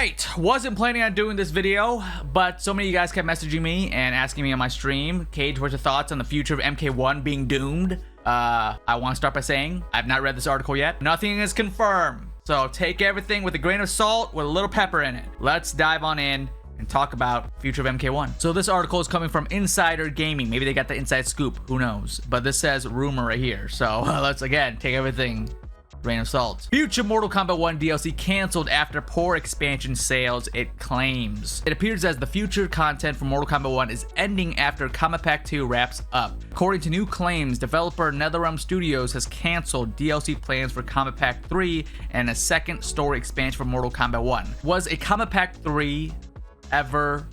right, wasn't planning on doing this video, but so many of you guys kept messaging me and asking me on my stream, Cage, what's your thoughts on the future of MK1 being doomed? I want to start by saying I've not read this article yet. Nothing is confirmed, so take everything with a grain of salt with a little pepper in it. Let's dive on in and talk about future of MK1. So this article is coming from Insider Gaming. Maybe they got the inside scoop, who knows? But this says rumor right here. So let's again take everything grain of salt. Future Mortal Kombat 1 DLC canceled after poor expansion sales, it claims. It appears as the future content for Mortal Kombat 1 is ending after Kombat Pack 2 wraps up. According to new claims, developer NetherRealm Studios has canceled DLC plans for Kombat Pack 3 and a second story expansion for Mortal Kombat 1. Was a Kombat Pack 3 ever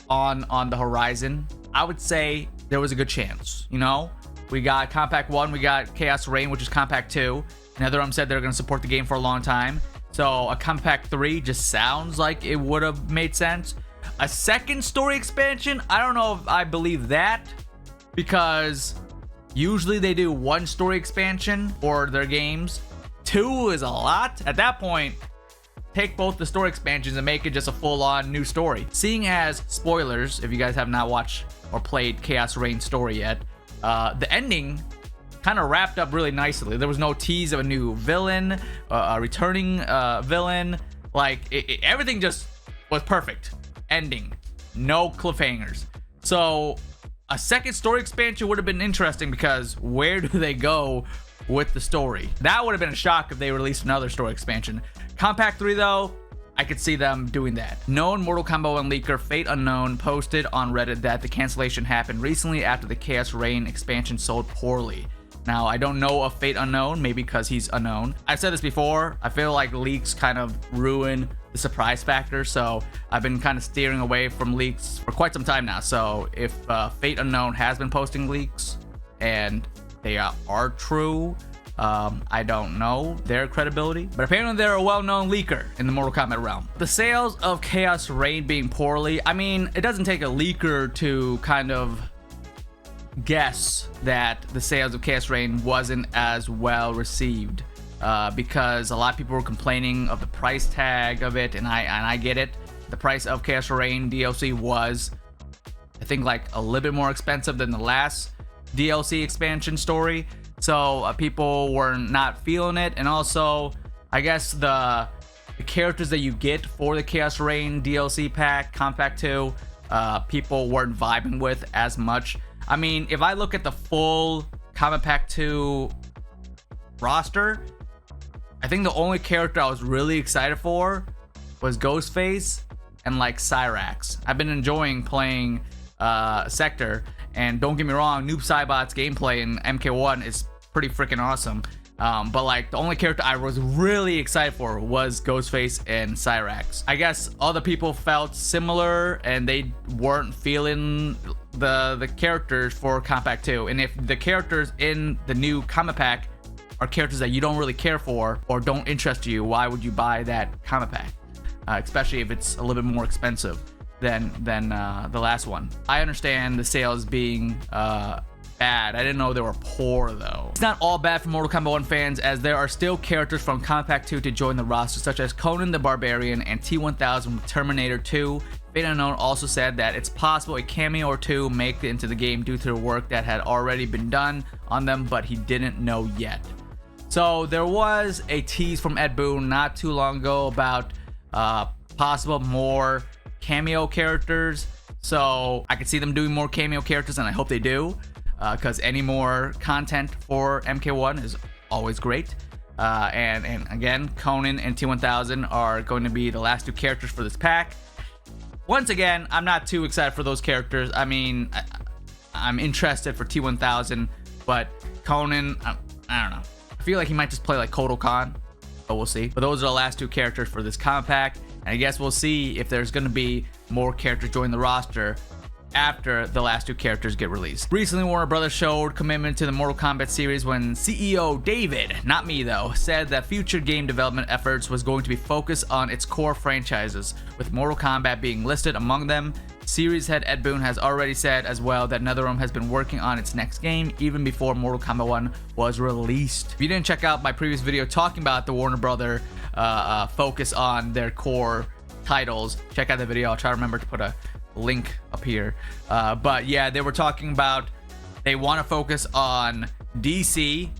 on the horizon? I would say there was a good chance. You know, we got Kombat Pack 1, we got Chaos Reign, which is Kombat Pack 2. NetherRealm said they're going to support the game for a long time. So a Kombat Pack 3 just sounds like it would have made sense. A second story expansion, I don't know if I believe that, because usually they do one story expansion for their games. 2 is a lot. At that point, take both the story expansions and make it just a full-on new story. Seeing as, spoilers, if you guys have not watched or played Chaos Reign story yet, the ending kind of wrapped up really nicely. There was no tease of a new villain, a returning villain. Like, everything just was perfect. Ending. No cliffhangers. So, a second story expansion would have been interesting, because where do they go with the story? That would have been a shock if they released another story expansion. Kombat Pack 3 though, I could see them doing that. Known Mortal Kombat 1 leaker Fate Unknown posted on Reddit that the cancellation happened recently after the Chaos Reign expansion sold poorly. Now, I don't know of Fate Unknown, maybe because he's unknown. I've said this before, I feel like leaks kind of ruin the surprise factor, so I've been kind of steering away from leaks for quite some time now. So if Fate Unknown has been posting leaks and they are true, I don't know their credibility, but apparently they're a well-known leaker in the Mortal Kombat realm. The sales of Chaos Reign being poorly, I mean, it doesn't take a leaker to kind of guess that the sales of Chaos Reign wasn't as well received, because a lot of people were complaining of the price tag of it, and I get it. The price of Chaos Reign DLC was, I think, like a little bit more expensive than the last DLC expansion story, so people were not feeling it. And also, I guess the characters that you get for the Chaos Reign DLC pack, Kombat Pack 2, people weren't vibing with as much. I mean, if I look at the full Kombat Pack 2 roster, I think the only character I was really excited for was Ghostface and like Cyrax. I've been enjoying playing Sector, and don't get me wrong, Noob Saibot's gameplay in MK1 is pretty freaking awesome. But like, the only character I was really excited for was Ghostface and Cyrax. I guess other people felt similar and they weren't feeling the characters for Kombat Pack 2. And if the characters in the new Kombat Pack are characters that you don't really care for or don't interest you, why would you buy that Kombat Pack? Especially if it's a little bit more expensive than the last one. I understand the sales being bad. I didn't know they were poor though. It's not all bad for Mortal Kombat 1 fans, as there are still characters from Kombat Pack 2 to join the roster, such as Conan the Barbarian and T-1000 from Terminator 2. Fate Unknown also said that it's possible a cameo or two make it into the game due to the work that had already been done on them, but he didn't know yet. So there was a tease from Ed Boon not too long ago about possible more cameo characters. So I could see them doing more cameo characters, and I hope they do, because any more content for MK1 is always great. And again, Conan and T-1000 are going to be the last two characters for this pack. Once again, I'm not too excited for those characters. I mean, I'm interested for T-1000, but Conan, I don't know. I feel like he might just play like Kotal Khan, but we'll see. But those are the last two characters for this Kombat Pack, and I guess we'll see if there's going to be more characters join the roster after the last two characters get released. Recently, Warner Brothers showed commitment to the Mortal Kombat series when CEO David, not me though, said that future game development efforts was going to be focused on its core franchises, with Mortal Kombat being listed among them. Series head Ed Boon has already said as well that NetherRealm has been working on its next game even before Mortal Kombat 1 was released. If you didn't check out my previous video talking about the Warner Brother focus on their core titles, check out the video. I'll try to remember to put a link up here. But yeah, they were talking about they want to focus on DC,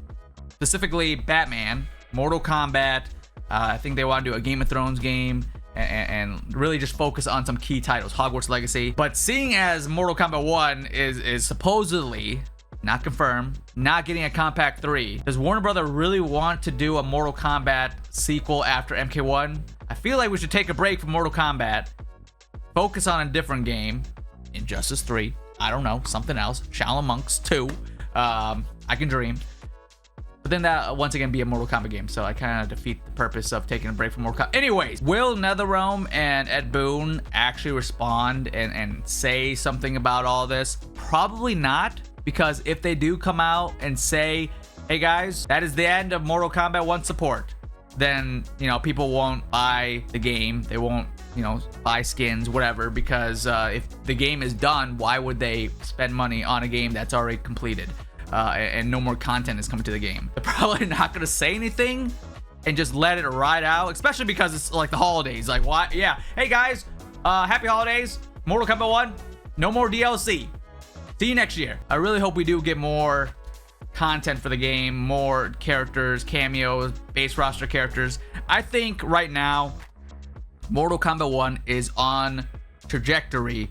specifically Batman, Mortal Kombat. I think they want to do a Game of Thrones game and really just focus on some key titles, Hogwarts Legacy. But seeing as Mortal Kombat 1 is supposedly, not confirmed, not getting a Compact 3, does Warner Brother really want to do a Mortal Kombat sequel after MK1? I feel like we should take a break from Mortal Kombat, focus on a different game, Injustice 3, I don't know, something else, Shaolin Monks 2, I can dream. But then that once again be a Mortal Kombat game, so I kind of defeat the purpose of taking a break from Mortal Kombat. Anyways, will NetherRealm and Ed Boon actually respond and say something about all this? Probably not, because if they do come out and say, hey guys, that is the end of Mortal Kombat 1 support, then, you know, people won't buy the game. They won't, you know, buy skins, whatever, because if the game is done, why would they spend money on a game that's already completed? And no more content is coming to the game. They're probably not gonna say anything and just let it ride out, especially because it's like the holidays. Like, why? Yeah, hey guys, happy holidays. Mortal Kombat 1, no more DLC. See you next year. I really hope we do get more content for the game, more characters, cameos, base roster characters. I think right now, Mortal Kombat 1 is on trajectory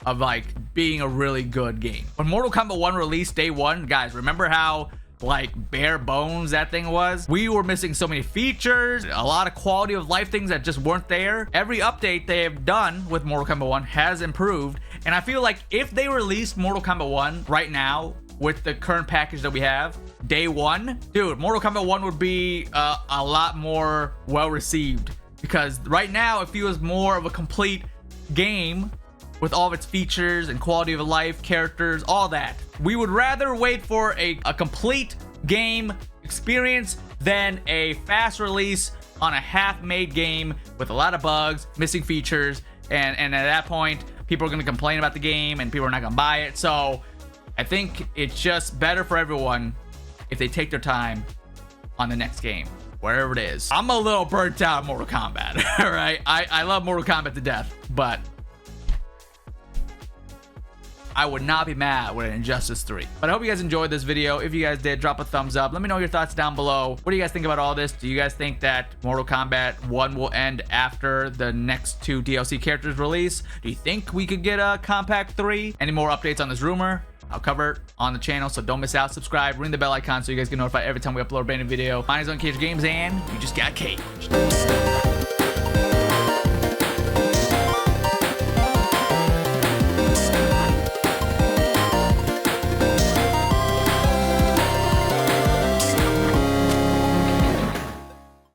of like being a really good game. When Mortal Kombat 1 released day one, guys, remember how like bare bones that thing was? We were missing so many features, a lot of quality of life things that just weren't there. Every update they have done with Mortal Kombat 1 has improved, and I feel like if they released Mortal Kombat 1 right now with the current package that we have, day one, dude, Mortal Kombat 1 would be a lot more well received, because right now it feels more of a complete game with all of its features and quality of life, characters, all that. We would rather wait for a complete game experience than a fast release on a half-made game with a lot of bugs, missing features, and at that point, people are gonna complain about the game and people are not gonna buy it. So I think it's just better for everyone if they take their time on the next game, wherever it is. I'm a little burnt out Mortal Kombat, all right? I love Mortal Kombat to death, but I would not be mad with Injustice 3. But I hope you guys enjoyed this video. If you guys did, drop a thumbs up. Let me know your thoughts down below. What do you guys think about all this? Do you guys think that Mortal Kombat 1 will end after the next 2 DLC characters release? Do you think we could get a Compact 3? Any more updates on this rumor? I'll cover it on the channel, so don't miss out. Subscribe, ring the bell icon so you guys get notified every time we upload a brand new video. My name is unCAGEDgamez, and you just got caged.